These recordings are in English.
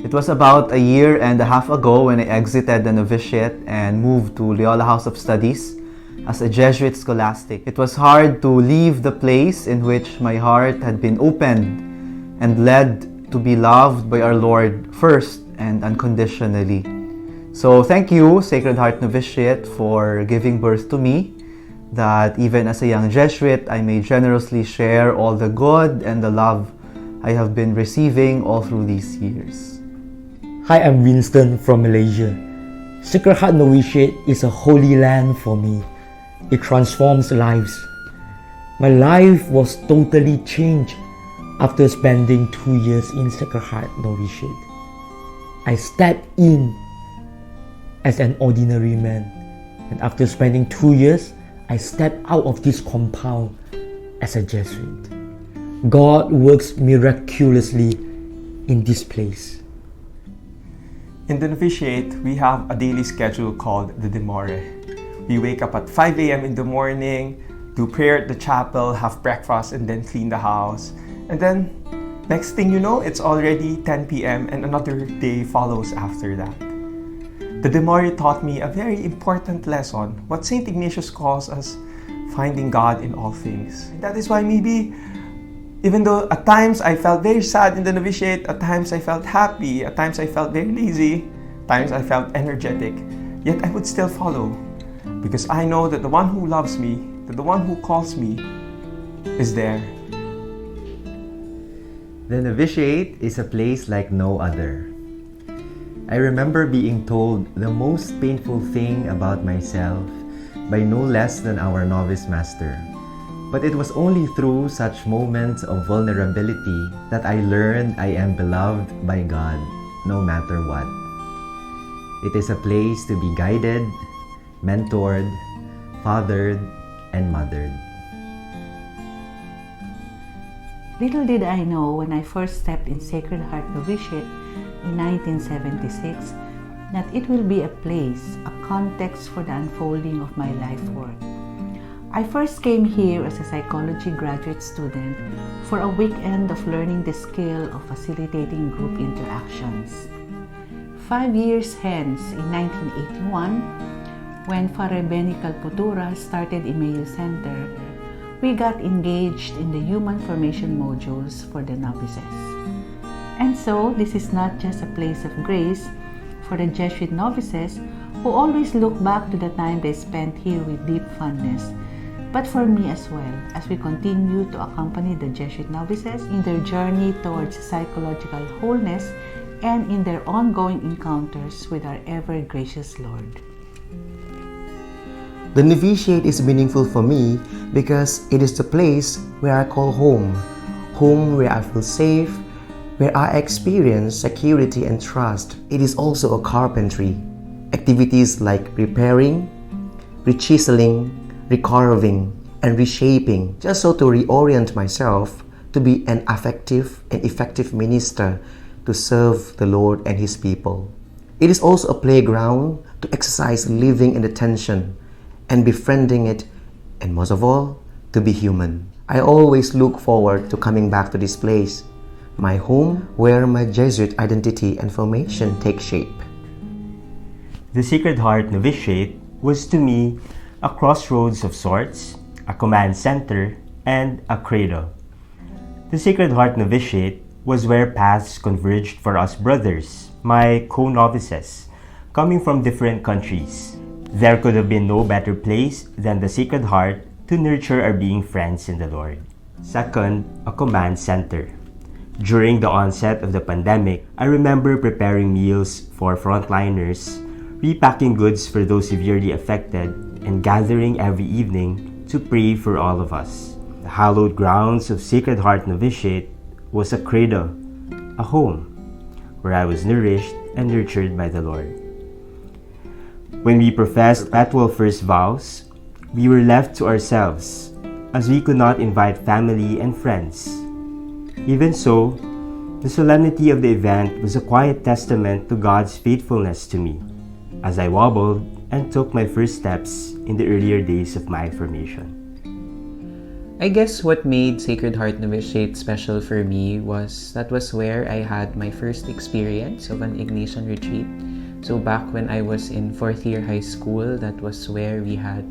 It was about a year and a half ago when I exited the novitiate and moved to Loyola House of Studies as a Jesuit scholastic. It was hard to leave the place in which my heart had been opened and led to be loved by our Lord first and unconditionally. So thank you, Sacred Heart Novitiate, for giving birth to me, that even as a young Jesuit, I may generously share all the good and the love I have been receiving all through these years. Hi, I'm Winston from Malaysia. Sacred Heart Novitiate is a holy land for me. It transforms lives. My life was totally changed after spending 2 years in Sacred Heart Novitiate. I stepped in as an ordinary man, and after spending 2 years, I stepped out of this compound as a Jesuit. God works miraculously in this place. In the novitiate, we have a daily schedule called the Demore. We wake up at 5 a.m. in the morning, do prayer at the chapel, have breakfast, and then clean the house. And then, next thing you know, it's already 10 p.m. and another day follows after that. The Demore taught me a very important lesson, what St. Ignatius calls us finding God in all things. That is why maybe, even though at times I felt very sad in the novitiate, at times I felt happy, at times I felt very lazy, at times I felt energetic, yet I would still follow. Because I know that the one who loves me, that the one who calls me, is there. The novitiate is a place like no other. I remember being told the most painful thing about myself by no less than our novice master. But it was only through such moments of vulnerability that I learned I am beloved by God, no matter what. It is a place to be guided, mentored, fathered, and mothered. Little did I know when I first stepped in Sacred Heart Novitiate in 1976 that it will be a place, a context for the unfolding of my life work. I first came here as a psychology graduate student for a weekend of learning the skill of facilitating group interactions. 5 years hence, in 1981, when Father Benny Calputura started Emmanuel Center, we got engaged in the human formation modules for the novices. And so, this is not just a place of grace for the Jesuit novices who always look back to the time they spent here with deep fondness, but for me as well, as we continue to accompany the Jesuit novices in their journey towards psychological wholeness and in their ongoing encounters with our ever-gracious Lord. The novitiate is meaningful for me because it is the place where I call home, home where I feel safe, where I experience security and trust. It is also a carpentry. Activities like repairing, rechiseling, recarving, and reshaping, just so to reorient myself to be an affective and effective minister to serve the Lord and His people. It is also a playground to exercise living in the tension and befriending it, and most of all, to be human. I always look forward to coming back to this place, my home where my Jesuit identity and formation take shape. The Sacred Heart Novitiate was to me a crossroads of sorts, a command center, and a cradle. The Sacred Heart Novitiate was where paths converged for us brothers, my co-novices, coming from different countries. There could have been no better place than the Sacred Heart to nurture our being friends in the Lord. Second, a command center. During the onset of the pandemic, I remember preparing meals for frontliners, repacking goods for those severely affected, and gathering every evening to pray for all of us. The hallowed grounds of Sacred Heart Novitiate was a cradle, a home, where I was nourished and nurtured by the Lord. When we professed perpetual first vows, we were left to ourselves, as we could not invite family and friends. Even so, the solemnity of the event was a quiet testament to God's faithfulness to me, as I wobbled and took my first steps in the earlier days of my formation. I guess what made Sacred Heart Novitiate special for me was that was where I had my first experience of an Ignatian retreat. So back when I was in 4th year high school, that was where we had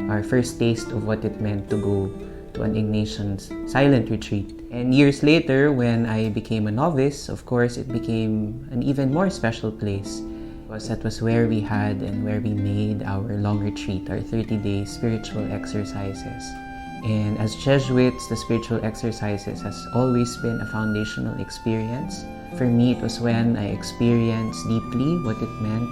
our first taste of what it meant to go to an Ignatian silent retreat. And years later, when I became a novice, of course, it became an even more special place. Because that was where we had and where we made our long retreat, our 30-day spiritual exercises. And as Jesuits, the spiritual exercises has always been a foundational experience. For me, it was when I experienced deeply what it meant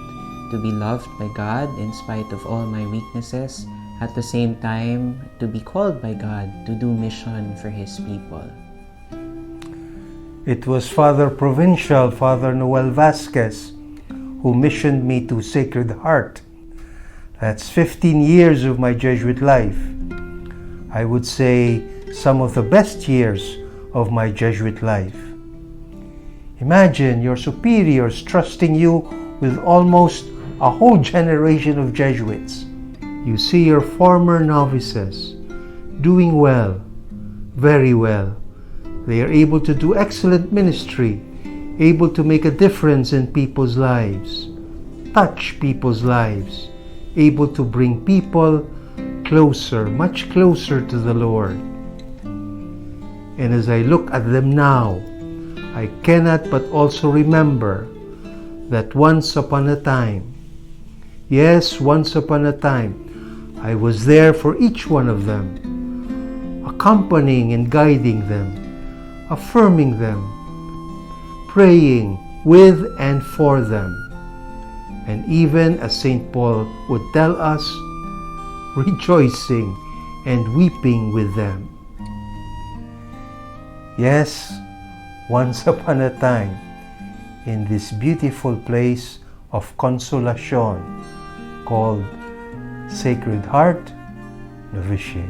to be loved by God in spite of all my weaknesses. At the same time, to be called by God to do mission for His people. It was Father Provincial, Father Noel Vasquez, who missioned me to Sacred Heart. That's 15 years of my Jesuit life. I would say some of the best years of my Jesuit life. Imagine your superiors trusting you with almost a whole generation of Jesuits. You see your former novices doing well, very well. They are able to do excellent ministry, able to make a difference in people's lives, touch people's lives, able to bring people closer, much closer to the Lord. And as I look at them now, I cannot but also remember that once upon a time, yes, once upon a time, I was there for each one of them, accompanying and guiding them, affirming them, praying with and for them. And even as St. Paul would tell us, rejoicing and weeping with them. Yes, once upon a time, in this beautiful place of consolation called Sacred Heart Novitiate.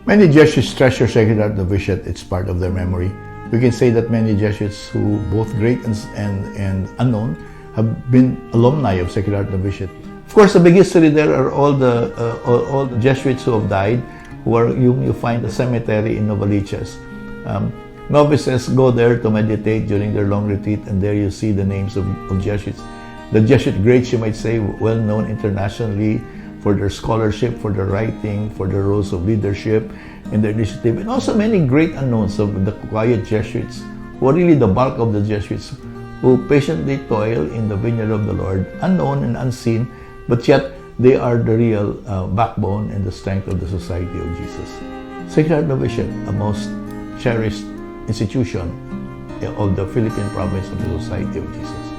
Many Jesuits treasure Sacred Heart Novitiate. It's part of their memory. We can say that many Jesuits who, both great and unknown, have been alumni of Sacred Heart Novitiate. Of course, the big history there are all the Jesuits who have died, you find a cemetery in Novitiate. Novices go there to meditate during their long retreat, and there you see the names of Jesuits. The Jesuit greats, you might say, well known internationally for their scholarship, for their writing, for their roles of leadership and their initiative, and also many great unknowns of the quiet Jesuits, who are really the bulk of the Jesuits, who patiently toil in the vineyard of the Lord, unknown and unseen, but yet they are the real backbone and the strength of the Society of Jesus. Sacred Heart Novitiate, a most cherished institution of the Philippine province of the Society of Jesus.